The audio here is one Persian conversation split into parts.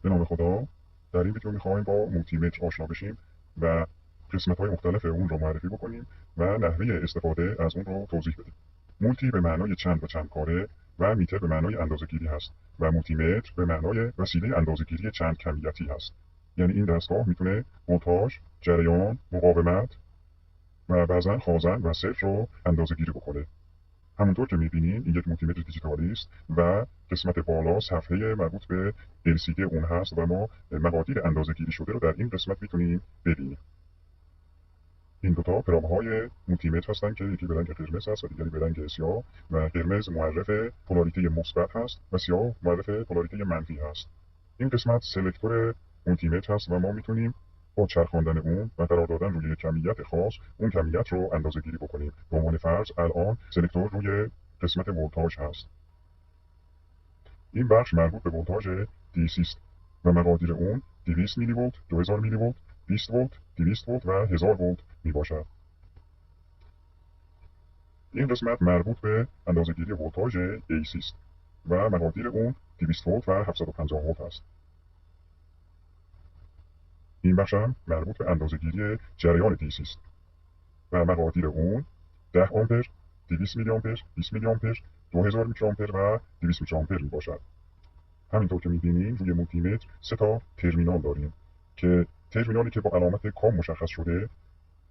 به نام خدا. در این ویدیو میخوایم با مولتیمتر آشنا بشیم و قسمت‌های مختلف اون رو معرفی بکنیم و نحوه استفاده از اون رو توضیح بدیم. مولتی به معنای چند و چند کاره و میتر به معنای اندازه‌گیری هست و مولتیمتر به معنای وسیله اندازه‌گیری چند کمیتی هست. یعنی این دستگاه میتونه ولتاژ، جریان، مقاومت و بعضا خازن و صفر رو اندازه‌گیری بکنه. همونطور که می‌بینید این یک مولتیمتر دیجیتالی است و قسمت بالا صفحه مربوط به LCD اون هست و ما مقادیر اندازه‌گیری شده رو در این قسمت میتونیم ببینیم. این دوتا پراب‌های مولتیمتر هستن که یکی به رنگ قرمز هست و دیگری به رنگ سیاه و قرمز معرف پلاریته مثبت هست و سیاه معرف پلاریته منفی هست. این قسمت سلکتور مولتیمتر هست و ما میتونیم با چرخاندن اون و قرار دادن روی کمیت خاص اون کمیت رو اندازه‌گیری بکنیم. به عنوان فرض الان سلکتور روی قسمت ولتاژ هست. این بخش مربوط به ولتاژ DC است و مقادیر اون 200 میلی ولت، 2000 میلی ولت، 20 ولت، 200 ولت و 1000 ولت می باشد. این قسمت مربوط به اندازه‌گیری ولتاژ AC است و مقادیر اون 200 ولت و 750 ولت است. این بخش هم مربوط به اندازه‌گیری جریان DC است و مقادیر اون 10 آمپر، 200 میلی آمپر، 20 میلی آمپر، 2000 میکروآمپر و 200 میکروآمپر می باشد. همینطور که می‌بینیم روی مولتیمتر سه تا ترمینال داریم که ترمینالی که با علامت کام مشخص شده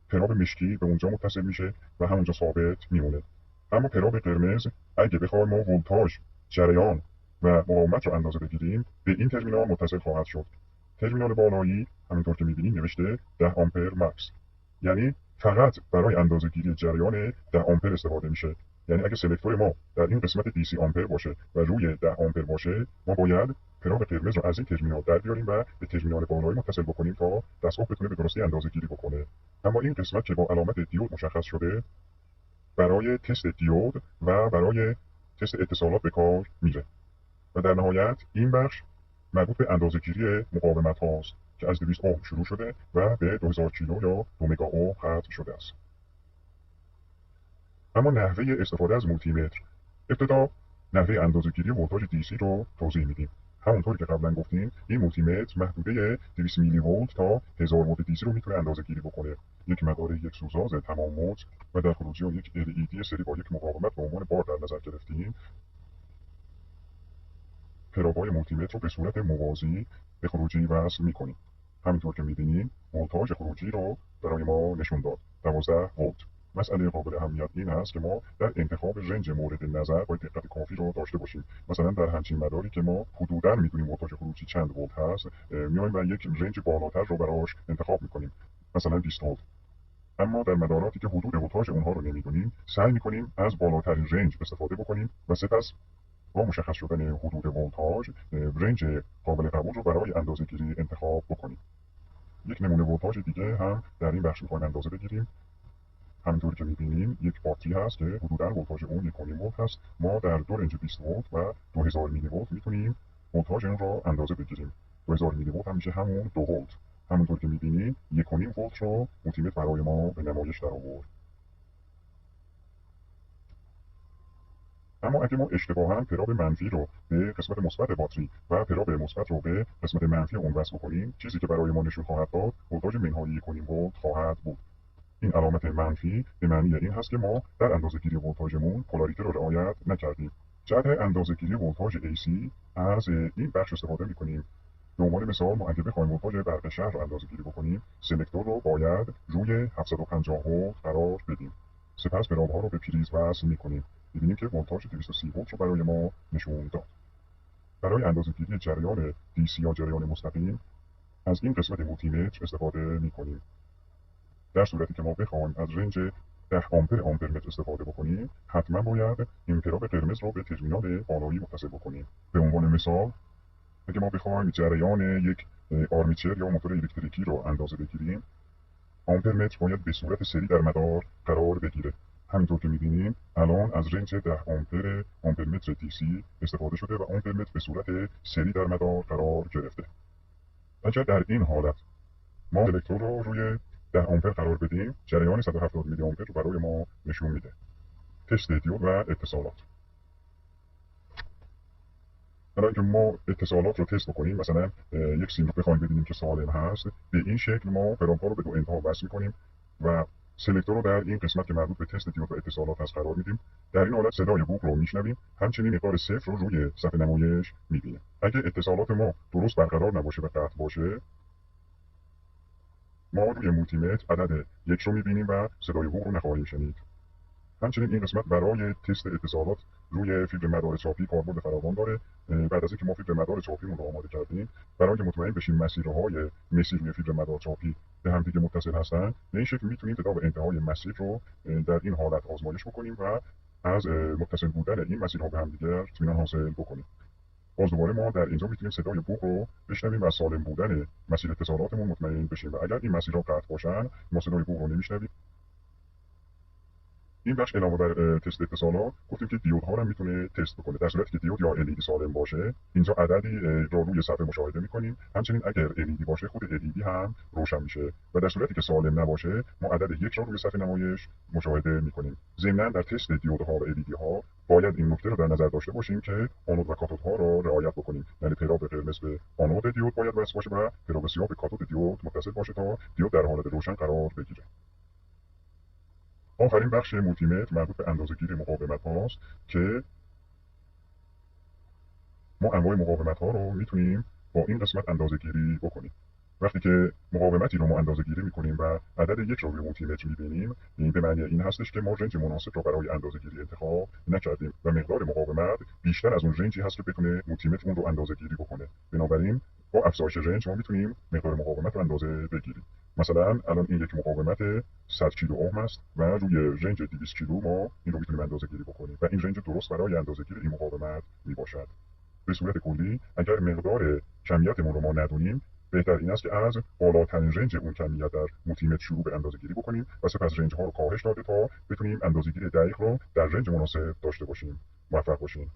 پراب مشکی به اونجا متصل میشه و همونجا ثابت میمونه. اما پراب قرمز اگه بخوایم ما ولتاژ، جریان و مقاومت رو اندازه بگیریم به این ترمینال متصل خواهد شد. ترمینال بالایی همینطور که می‌بینیم نوشته 10 آمپر مکس، یعنی فقط برای اندازه‌گیری جریان 10 آمپر استفاده میشه. یعنی اگه سلکتور ما در این قسمت DC آمپر باشه و روی 10 آمپر باشه ما باید پراب قرمز رو از این ترمینال در بیاریم و به ترمینال بالایی متصل بکنیم تا دستگاه بتونه به درستی اندازه‌گیری بکنه. اما این قسمت که با علامت دیود مشخص شده برای تست دیود و برای تست اتصالات به کار میره. و در نهایت این بخش مربوط به اندازه‌گیری مقاومت هاست که از 200 اوم شروع شده و به 2000 کیلو یا 2 مگا اوم ختم شده است. اما نحوه استفاده از مولتیمتر، ابتدا نحوه اندازه‌گیری ولتاژ DC رو توضیح میدیم. همونطور که قبلا گفتیم این مولتیمتر محدوده 200 میلی ولت تا 1000 ولت DC رو میتونه اندازه‌گیری بکنه. یک مدار یک سوزاز تمام موج و در خروجی اون یک LED سری با یک مقاومت به عنوان بار در نظر گرفتیم. پرابای مولتیمتر رو به صورت موازی به خروجی وصل میکنیم. همینطور که میبینیم ولتاژ خروجی رو برای ما نشون داد 12 ولت. مسئله قابل اهمیت این است که ما در انتخاب رنج مورد نظر باید دقت کافی رو داشته باشیم. مثلا در همچین مداری که ما حدودا میدونیم ولتاژ خروجی چند ولت هست میایم و یک رنج بالاتر رو براش انتخاب میکنیم، مثلا 20 ولت. اما در مداراتی که حدود ولتاژ اونها رو نمیدونیم سعی میکنیم از بالاترین رنج استفاده بکنیم و سپس با مشخص شدن حدود ولتاژ رنج قابل قبول رو برای اندازه‌گیری انتخاب بکنیم. یک نمونه ولتاژ دیگه هم در این بخش می‌خوایم اندازه بگیریم. همونطور که می‌بینیم یک باتری هست که حدوداً ولتاژ اون 1.5 ولت هست. ما در دو رنج 20 ولت و 2000 میلی ولت میتونیم ولتاژ اون رو اندازه بگیریم. 2000 میلی ولت هم میشه همون 2 ولت. همونطور که می‌بینیم 1.5 ولت رو مولتیمتر برای ما به نمایش در آورد. اما اگه ما اشتباها پراب منفی رو به قسمت مثبت باتری و پراب مثبت رو به قسمت منفی اون وصل کنیم چیزی که برای ما نشون خواهد داد ولتاژ منهای 1.5 ولت خواهد بود. این علامت منفی به معنی این هست که ما در اندازه‌گیری ولتاژمون پلاریته رو رعایت نکردیم. جهت اندازه‌گیری ولتاژ AC از این بخش استفاده می‌کنیم. به عنوان مثال ما اگه بخوایم ولتاژ برق شهر رو اندازه‌گیری بکنیم سلکتور رو باید روی 750 ولت قرار بدیم. سپس پراب‌ها رو به پریز وصل می‌کنیم. می‌بینیم که ولتاژ 230 ولت رو برای ما نشون داد. برای اندازه‌گیری جریان DC یا جریان مستقیم از این قسمت مولتیمتر استفاده می‌کنیم. در صورتی که ما بخوایم از رنج 10 آمپر آمپرمتر استفاده بکنیم حتما باید این پراب قرمز رو به ترمینال بالایی متصل بکنیم. به عنوان مثال اگه ما بخوایم جریان یک آرمیچر یا موتور الکتریکی رو اندازه بگیریم آمپرمتر باید به صورت سری در مدار قرار بگیره. همینطور که می‌بینیم الان از رنج 10 آمپر آمپرمتر DC استفاده شده و آمپرمتر به صورت سری در مدار قرار گرفته. اگر در این حالت ما الکترود رو روی 10 آمپر قرار بدیم جریان 170 میلی آمپر رو برای ما نشون میده. تست دیود و اتصالات. حالا اینکه ما اتصالات رو تست بکنیم، مثلا یک سیم رو بخوایم ببینیم که سالم هست، به این شکل ما پرامپا رو به دو انتها وصل می‌کنیم و سلکتور رو در این قسمت که مربوط به تست دیود و اتصالات هست قرار میدیم. در این حالت صدای بوق رو میشنویم، همچنین مقدار صفر رو روی صفحه نمایش میبینیم. اگه اتصالات ما درست برقرار نباشه و قطع باشه، ما روی مولتیمتر عدد یک رو میبینیم و صدای بوق رو نخواهیم شنید. همچنین این قسمت برای تست اتصالات روی فیبر مدار چاپی کاربرد فراوان داره. بعد از اینکه ما فیبر مدار چاپیمون رو آماده کردیم، برای اینکه مطمئن بشیم مسیرهای مسی روی فیبر مدار چاپی به همدیگه متصل هستن، به این شکل میتونیم تعداد انتهای مسیر رو در این حالت آزمایش بکنیم و از متصل بودن این مسیرها به همدیگه اطمینان حاصل بکنیم. باز دوباره ما در اینجا میتونیم صدای بوق رو بشنویم و از سالم بودن مسیر اتصالاتمون مطمئن بشیم و اگر این مسیرها قطع باشن، ما صدای بوق رو نمیشنویم. این بخش علاوه بر تست اتصالات گفتیم که دیودها رو هم میتونه تست بکنه. در صورتی که دیود یا LED سالم باشه، اینجا عددی رو روی صفحه مشاهده میکنیم. همچنین اگر LED باشه، خود LED هم روشن میشه و در صورتی که سالم نباشه، ما عدد یک رو روی صفحه نمایش مشاهده میکنیم. ضمناً در تست دیودها و LED ها باید این نکته رو در نظر داشته باشیم که آنود و کاتودها رو رعایت بکنیم. یعنی پیراب قرمز به آنود دیود باید وصل باشه و پیراب سیاه به کاتود دیود متصل باشه تا دیود در حالت روشن قرار بگیره. آخرین بخش مولتیمتر مربوط به اندازه‌گیری مقاومت هاست که ما انواع مقاومت ها رو میتونیم با این قسمت اندازه‌گیری بکنیم. وقتی که مقاومتی رو ما اندازه‌گیری میکنیم و عدد یک رو روی مولتیمتر میبینیم، این به معنی این هستش که ما رنج مناسب رو برای اندازه‌گیری انتخاب نکردیم و مقدار مقاومت بیشتر از اون رنجی هست که بتونه مولتیمتر اون رو اندازه‌گیری بکنه. بنابراین با افزایش رنج ما میتونیم مقدار مقاومت رو اندازه بگیریم. مثلا الان این یک مقاومت 100 کیلو اوم است و روی رنج 200 کیلو ما این رو میتونیم اندازه‌گیری بکنیم و این رنج درست برای اندازه‌گیری این مقاومت میباشد. به صورت کلی اگر مقدار کمیتمون رو ما ندونیم، بهتر این است که از بالاترین رنج اون کمیت در مولتیمتر شروع به اندازه‌گیری بکنیم و سپس رنج ها رو کاهش داده تا بتونیم اندازه‌گیری دقیق رو در رنج مناسب داشته باشیم. موفق باشیم.